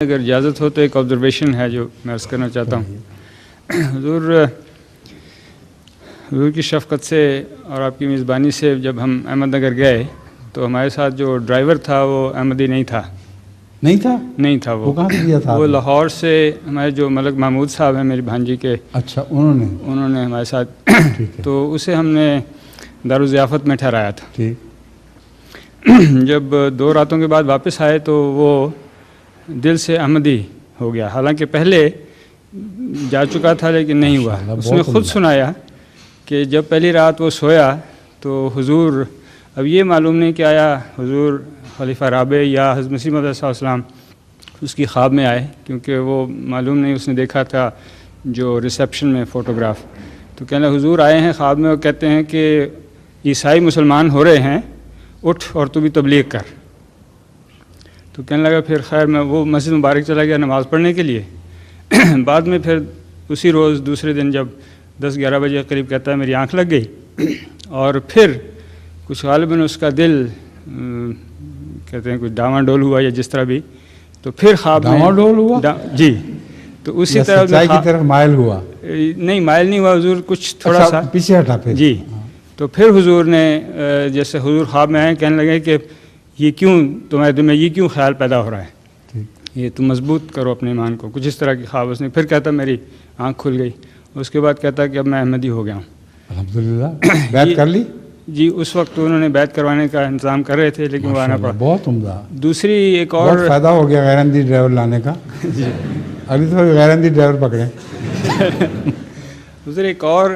اگر اجازت ہو تو ایک آبزرویشن ہے جو میں عرض کرنا چاہتا ہوں. حضور کی شفقت سے اور آپ کی میزبانی سے جب ہم احمد نگر گئے تو ہمارے ساتھ جو ڈرائیور تھا وہ احمدی نہیں تھا. وہ کہاں سے کیا تھا؟ وہ لاہور سے ہمارے جو ملک محمود صاحب ہیں میری بھانجی کے. اچھا انہوں نے ہمارے ساتھ تو اسے ہم نے دارالضیافت میں ٹھہرایا تھا. جب 2 راتوں کے بعد واپس آئے تو وہ دل سے احمدی ہو گیا. حالانکہ پہلے جا چکا تھا لیکن نہیں ہوا. اس نے خود سنایا کہ جب پہلی رات وہ سویا تو حضور، اب یہ معلوم نہیں کہ آیا حضور خلیفہ رابع یا حضرت مسیح موعود صلی اللہ علیہ وسلم اس کی خواب میں آئے، کیونکہ وہ معلوم نہیں، اس نے دیکھا تھا جو ریسیپشن میں فوٹوگراف. تو کہنا حضور آئے ہیں خواب میں اور کہتے ہیں کہ عیسائی مسلمان ہو رہے ہیں، اٹھ اور تو بھی تبلیغ کر. تو کہنے لگا پھر خیر میں وہ مسجد مبارک چلا گیا نماز پڑھنے کے لیے. بعد میں پھر اسی روز دوسرے دن جب 10-11 بجے قریب کہتا ہے میری آنکھ لگ گئی اور پھر کچھ غالباً اس کا دل کہتے ہیں کچھ ڈاواں ڈول ہوا یا جس طرح بھی، تو پھر خواب میں ڈاواں ڈول ہوا جی، تو اسی طرح سچائی کی طرف مائل ہوا. نہیں مائل نہیں ہوا حضور، کچھ تھوڑا سا پیچھے ہٹا پھر. جی. تو پھر حضور نے جیسے حضور خواب میں آئے کہنے لگے کہ یہ کیوں تمہارے دل میں یہ کیوں خیال پیدا ہو رہا ہے، یہ تم مضبوط کرو اپنے ایمان کو. کچھ اس طرح کی خواب اس نے. پھر کہتا میری آنکھ کھل گئی. اس کے بعد کہتا کہ اب میں احمدی ہو گیا ہوں. الحمدللہ. بیعت کر لی؟ جی اس وقت انہوں نے بیعت کروانے کا انتظام کر رہے تھے لیکن وہ آنا پڑا. بہت عمدہ. دوسری ایک اور بہت فائدہ ہو گیا غیر احمدی ڈرائیور لانے کا. ابھی تو غیر احمدی ڈرائیور پکڑیں. دوسرے ایک اور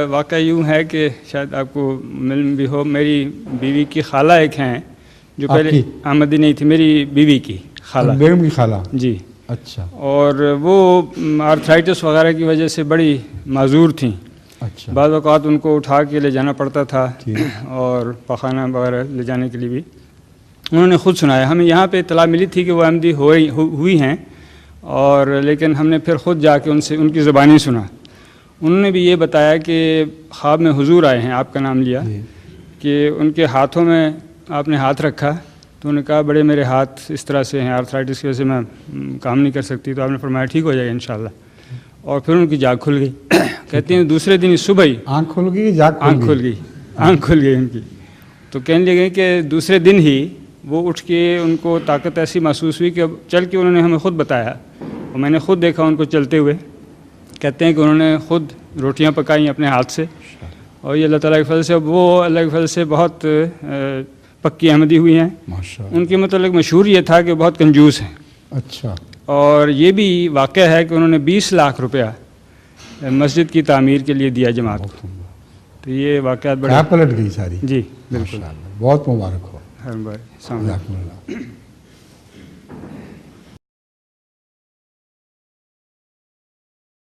واقعہ یوں ہے کہ شاید آپ کو معلوم بھی ہو، میری بیوی کی خالہ ایک ہیں جو پہلے احمدی نہیں تھی، میری بیوی کی خالہ، بیگم کی خالہ. جی. اچھا. اور وہ آرتھرائٹس وغیرہ کی وجہ سے بڑی معذور تھیں. اچھا. بعض اوقات ان کو اٹھا کے لے جانا پڑتا تھا اور پخانہ وغیرہ لے جانے کے لیے بھی. انہوں نے خود سنایا. ہمیں یہاں پہ اطلاع ملی تھی کہ وہ احمدی ہوئی ہیں، اور لیکن ہم نے پھر خود جا کے ان کی زبانی سنا. انہوں نے بھی یہ بتایا کہ خواب میں حضور آئے ہیں، آپ کا نام لیا، کہ ان کے ہاتھوں میں آپ نے ہاتھ رکھا تو انہوں نے کہا بڑے میرے ہاتھ اس طرح سے ہیں، آرتھرائٹس کی وجہ سے میں کام نہیں کر سکتی. تو آپ نے فرمایا ٹھیک ہو جائے گا انشاءاللہ. اور پھر ان کی جاگ کھل گئی. کہتے ہیں دوسرے دن صبح ہی آنکھ کھل گئی، آنکھ کھل گئی ان کی. تو کہنے لگے کہ دوسرے دن ہی وہ اٹھ کے ان کو طاقت ایسی محسوس ہوئی کہ اب چل کے انہوں نے ہمیں خود بتایا اور میں نے خود دیکھا ان کو چلتے ہوئے. کہتے ہیں کہ انہوں نے خود روٹیاں پکائیں اپنے ہاتھ سے، اور یہ اللہ تعالیٰ کے فضل سے وہ اللہ کے فضل سے بہت پکی احمدی ہوئی ہیں. ان کے متعلق مشہور یہ تھا کہ بہت کنجوس ہیں. اچھا. اور یہ بھی واقعہ ہے کہ انہوں نے 20 لاکھ روپیہ مسجد کی تعمیر کے لیے دیا جماعت کو. تو یہ واقعات بڑے پلٹ گئی ساری. جی بالکل. بہت مبارک ہو. ہر بار.